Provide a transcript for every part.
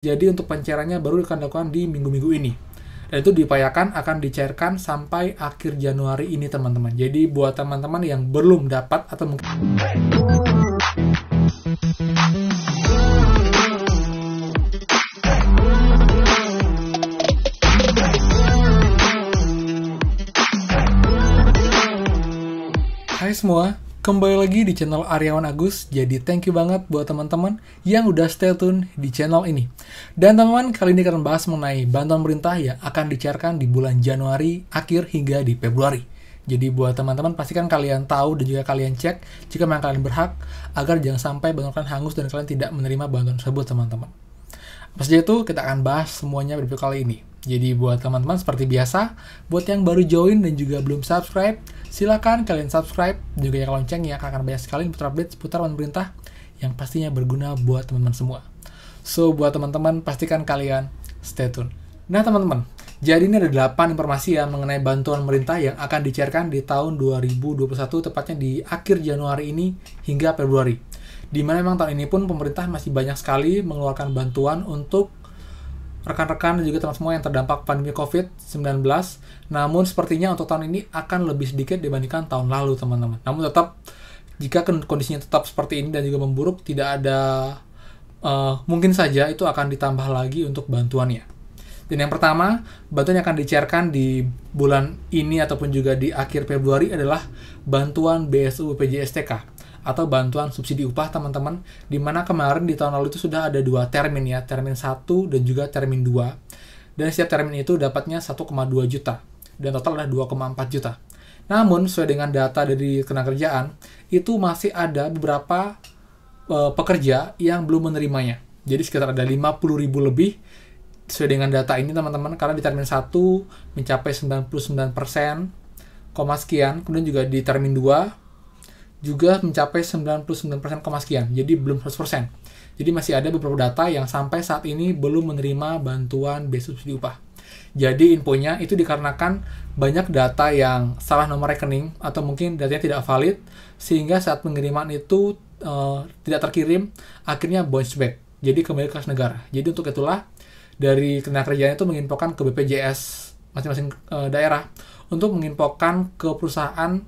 Jadi untuk pencairannya baru akan dilakukan di minggu-minggu ini. Dan itu diupayakan akan dicairkan sampai akhir Januari ini teman-teman. Jadi buat teman-teman yang belum dapat atau mungkin Hai semua, kembali lagi di channel Aryawan Agus. Jadi thank you banget buat teman-teman yang udah stay tune di channel ini. Dan teman-teman, kali ini akan bahas mengenai bantuan pemerintah yang akan dicairkan di bulan Januari akhir hingga di Februari. Jadi buat teman-teman pastikan kalian tahu dan juga kalian cek jika memang kalian berhak agar jangan sampai bantuan kalian hangus dan kalian tidak menerima bantuan tersebut teman-teman. Apa saja itu kita akan bahas semuanya di video kali ini. Jadi buat teman-teman seperti biasa, buat yang baru join dan juga belum subscribe, silakan kalian subscribe, juga yang lonceng ya, akan banyak sekali update seputar pemerintah yang pastinya berguna buat teman-teman semua. So buat teman-teman pastikan kalian stay tune. Nah teman-teman, jadi ini ada 8 informasi ya mengenai bantuan pemerintah yang akan dicairkan di tahun 2021, tepatnya di akhir Januari ini hingga Februari. Di mana memang tahun ini pun pemerintah masih banyak sekali mengeluarkan bantuan untuk rekan-rekan dan juga teman semua yang terdampak pandemi COVID-19. Namun sepertinya untuk tahun ini akan lebih sedikit dibandingkan tahun lalu teman-teman. Namun tetap jika kondisinya tetap seperti ini dan juga memburuk, tidak ada mungkin saja itu akan ditambah lagi untuk bantuannya. Dan yang pertama, bantuan yang akan dicairkan di bulan ini ataupun juga di akhir Februari adalah bantuan BSU BPJS TK atau bantuan subsidi upah teman-teman, di mana kemarin di tahun lalu itu sudah ada 2 termin ya, termin 1 dan juga termin 2. Dan setiap termin itu dapatnya 1,2 juta dan total adalah 2,4 juta. Namun sesuai dengan data dari Ketenagakerjaan, itu masih ada beberapa pekerja yang belum menerimanya. Jadi sekitar ada 50.000 lebih sesuai dengan data ini teman-teman, karena di termin 1 mencapai 99%, sekian, kemudian juga di termin 2 juga mencapai 99%, sekian, jadi belum 100%. Jadi masih ada beberapa data yang sampai saat ini belum menerima bantuan BSU subsidi upah. Jadi infonya itu dikarenakan banyak data yang salah nomor rekening atau mungkin datanya tidak valid, sehingga saat pengiriman itu tidak terkirim, akhirnya bounce back, jadi kembali ke kas negara. Jadi untuk itulah dari Ketenagakerjaan itu menginfokan ke BPJS masing-masing daerah untuk menginfokan ke perusahaan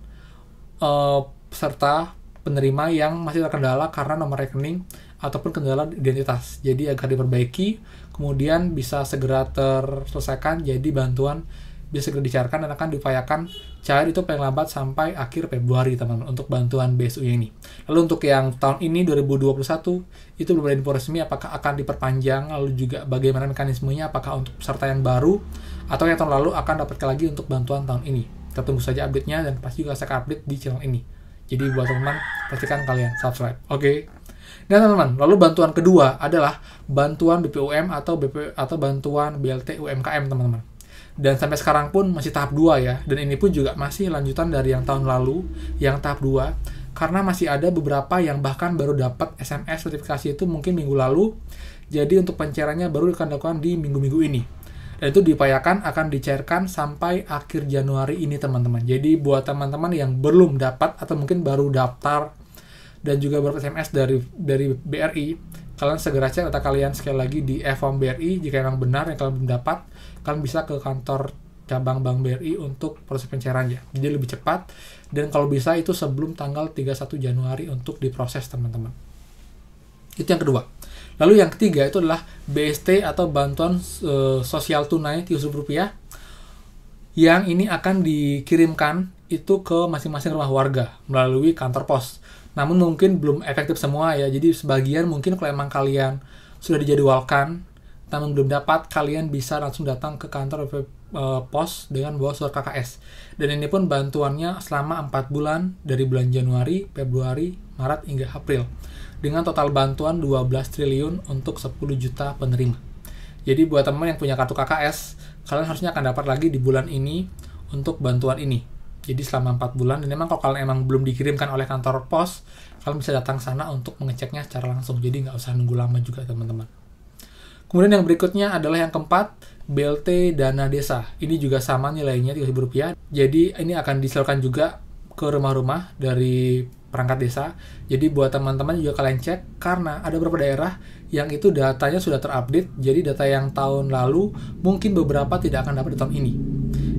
serta penerima yang masih terkendala karena nomor rekening ataupun kendala identitas. Jadi agar diperbaiki, kemudian bisa segera terselesaikan, jadi bantuan bisa segera dicairkan dan akan diupayakan cair itu paling lambat sampai akhir Februari teman-teman untuk bantuan BSU ini. Lalu untuk yang tahun ini 2021 itu belum ada info resmi apakah akan diperpanjang, lalu juga bagaimana mekanismenya, apakah untuk peserta yang baru atau yang tahun lalu akan dapatkan lagi untuk bantuan tahun ini. Kita tunggu saja update-nya dan pasti juga saya akan update di channel ini. Jadi buat teman-teman, pastikan kalian subscribe. Oke. Nah teman-teman, lalu bantuan kedua adalah bantuan BPUM atau bantuan BLT UMKM teman-teman. Dan sampai sekarang pun masih tahap 2 ya. Dan ini pun juga masih lanjutan dari yang tahun lalu, yang tahap 2. Karena masih ada beberapa yang bahkan baru dapat SMS notifikasi itu mungkin minggu lalu. Jadi untuk pencairannya baru akan dilakukan di minggu-minggu ini. Dan itu diupayakan akan dicairkan sampai akhir Januari ini teman-teman. Jadi buat teman-teman yang belum dapat atau mungkin baru daftar dan juga baru SMS dari BRI, kalian segera cek data kalian sekali lagi di e-form BRI. Jika memang benar yang kalian belum dapat, kalian bisa ke kantor cabang Bank BRI untuk proses pencairannya. Jadi lebih cepat dan kalau bisa itu sebelum tanggal 31 Januari untuk diproses teman-teman. Itu yang kedua. Lalu yang ketiga itu adalah BST atau bantuan sosial tunai Rp300.000 yang ini akan dikirimkan itu ke masing-masing rumah warga melalui kantor pos. Namun mungkin belum efektif semua ya. Jadi sebagian mungkin kalau emang kalian sudah dijadwalkan namun belum dapat, kalian bisa langsung datang ke kantor pos dengan bawa surat KKS. Dan ini pun bantuannya selama 4 bulan dari bulan Januari, Februari, Maret hingga April. Dengan total bantuan 12 triliun untuk 10 juta penerima. Jadi buat teman yang punya kartu KKS, kalian harusnya akan dapat lagi di bulan ini untuk bantuan ini. Jadi selama 4 bulan, dan memang kalau kalian emang belum dikirimkan oleh kantor pos, kalian bisa datang sana untuk mengeceknya secara langsung. Jadi nggak usah nunggu lama juga teman-teman. Kemudian yang berikutnya adalah yang keempat, BLT Dana Desa. Ini juga sama nilainya Rp300.000. Jadi ini akan disalurkan juga ke rumah-rumah dari perangkat desa. Jadi buat teman-teman juga kalian cek, karena ada beberapa daerah yang itu datanya sudah terupdate, jadi data yang tahun lalu mungkin beberapa tidak akan dapat di tahun ini.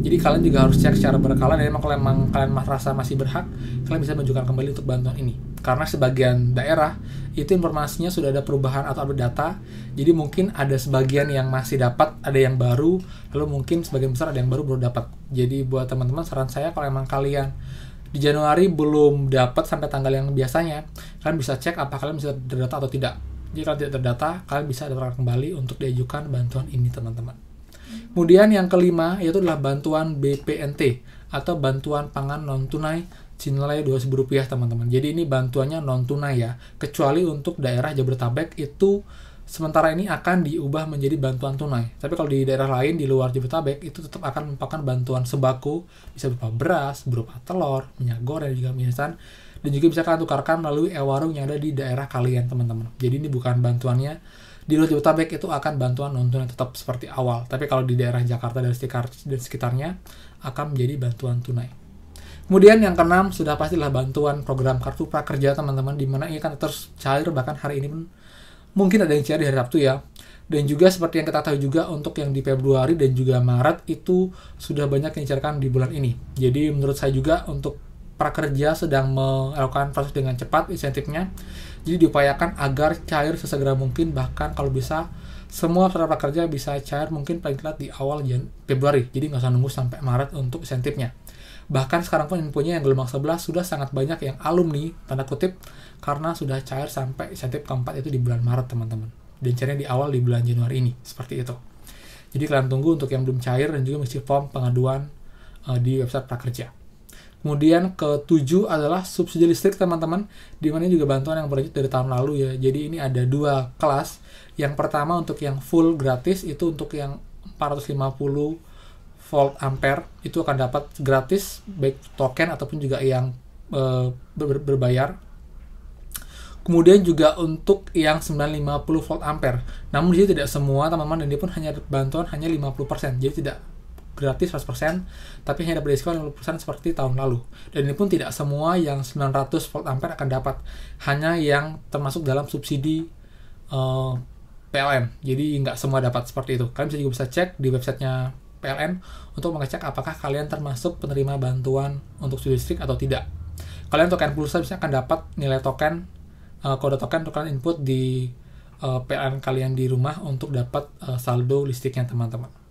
Jadi kalian juga harus cek secara berkala, dan kalau memang kalian merasa masih berhak, kalian bisa menunjukkan kembali untuk bantuan ini. Karena sebagian daerah itu informasinya sudah ada perubahan atau update data, jadi mungkin ada sebagian yang masih dapat, ada yang baru, lalu mungkin sebagian besar ada yang baru dapat. Jadi buat teman-teman, saran saya kalau memang kalian di Januari belum dapat sampai tanggal yang biasanya, kalian bisa cek apakah kalian bisa terdata atau tidak. Jika kalian tidak terdata, kalian bisa daftarkan kembali untuk diajukan bantuan ini, teman-teman. Kemudian yang kelima yaitu adalah bantuan BPNT atau bantuan pangan non tunai senilai Rp2.000, teman-teman. Jadi ini bantuannya non tunai ya, kecuali untuk daerah Jabodetabek itu sementara ini akan diubah menjadi bantuan tunai. Tapi kalau di daerah lain di luar Jabodetabek itu tetap akan merupakan bantuan sembako, bisa berupa beras, berupa telur, minyak goreng, juga mie instan, dan juga bisa kalian tukarkan melalui e-warung yang ada di daerah kalian, teman-teman. Jadi ini bukan bantuannya di luar Jabodetabek, itu akan bantuan non tunai tetap seperti awal. Tapi kalau di daerah Jakarta dan sekitarnya akan menjadi bantuan tunai. Kemudian yang keenam sudah pastilah bantuan program kartu prakerja, teman-teman, di mana ini kan terus cair, bahkan hari ini pun mungkin ada yang cair di hari Sabtu ya. Dan juga seperti yang kita tahu juga untuk yang di Februari dan juga Maret itu sudah banyak yang dicairkan di bulan ini. Jadi menurut saya juga untuk prakerja sedang melakukan proses dengan cepat insentifnya. Jadi diupayakan agar cair sesegera mungkin, bahkan kalau bisa semua para prakerja bisa cair mungkin paling telat di awal Februari. Jadi nggak usah nunggu sampai Maret untuk insentifnya. Bahkan sekarang pun infonya yang gelombang 11 sudah sangat banyak yang alumni, tanda kutip, karena sudah cair sampai insentif keempat itu di bulan Maret, teman-teman. Dan cairnya di awal di bulan Januari ini, seperti itu. Jadi kalian tunggu untuk yang belum cair dan juga mengisi form pengaduan di website prakerja. Kemudian ke-7 adalah subsidi listrik, teman-teman, di mana juga bantuan yang berlanjut dari tahun lalu ya. Jadi ini ada 2 kelas. Yang pertama untuk yang full gratis, itu untuk yang 450 volt ampere itu akan dapat gratis, baik token ataupun juga yang berbayar. Kemudian juga untuk yang 950 volt ampere. Namun dia tidak semua, teman-teman, dan dia pun hanya bantuan hanya 50%. Jadi tidak gratis 100%, tapi hanya dapat diskon 50% seperti tahun lalu. Dan ini pun tidak semua yang 900 volt ampere akan dapat, hanya yang termasuk dalam subsidi PLN. Jadi nggak semua dapat seperti itu. Kalian juga bisa cek di websitenya PLN untuk mengecek apakah kalian termasuk penerima bantuan untuk subsidi listrik atau tidak. Kalian token pulsa bisa akan dapat nilai token, kode token untuk kalian input di PLN kalian di rumah untuk dapat saldo listriknya, teman-teman.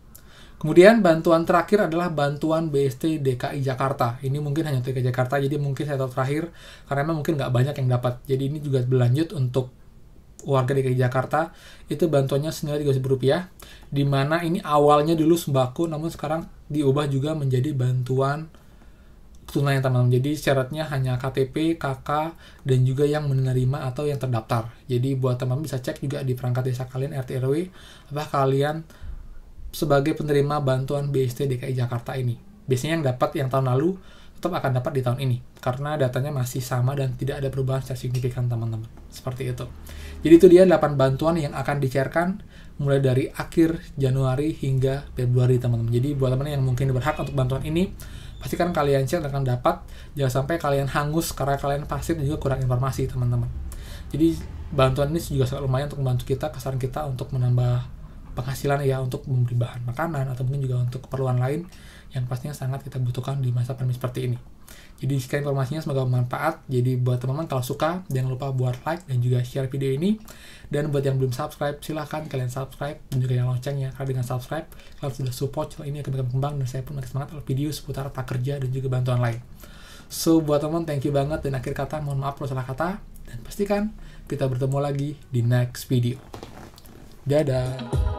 Kemudian bantuan terakhir adalah bantuan BST DKI Jakarta. Ini mungkin hanya untuk DKI Jakarta, jadi mungkin saya tahu terakhir karena memang mungkin nggak banyak yang dapat. Jadi ini juga berlanjut untuk warga DKI Jakarta, itu bantuannya senilai Rp3.000, di mana ini awalnya dulu sembako, namun sekarang diubah juga menjadi bantuan tunai, teman-teman. Jadi syaratnya hanya KTP, KK, dan juga yang menerima atau yang terdaftar. Jadi buat teman-teman bisa cek juga di perangkat desa kalian, RT RW, apakah kalian sebagai penerima bantuan BST DKI Jakarta ini. Biasanya yang dapat yang tahun lalu tetap akan dapat di tahun ini, karena datanya masih sama dan tidak ada perubahan secara signifikan, teman-teman. Seperti itu. Jadi itu dia 8 bantuan yang akan dicairkan mulai dari akhir Januari hingga Februari, teman-teman. Jadi buat teman-teman yang mungkin berhak untuk bantuan ini, pastikan kalian cek dan akan dapat. Jangan sampai kalian hangus karena kalian pasif dan juga kurang informasi, teman-teman. Jadi bantuan ini juga sangat lumayan untuk membantu kita, kesaran kita untuk menambah penghasilan ya, untuk membeli bahan makanan atau mungkin juga untuk keperluan lain yang pastinya sangat kita butuhkan di masa pandemi seperti ini. Jadi sekian informasinya, semoga bermanfaat. Jadi buat teman-teman kalau suka, jangan lupa buat like dan juga share video ini. Dan buat yang belum subscribe, silahkan kalian subscribe dan juga yang loncengnya. Karena dengan subscribe, kalian sudah support channel ini akan berkembang dan saya pun makin semangat untuk video seputar prakerja dan juga bantuan lain. So buat teman-teman, thank you banget, dan akhir kata mohon maaf kalau salah kata, dan pastikan kita bertemu lagi di next video. Dadah.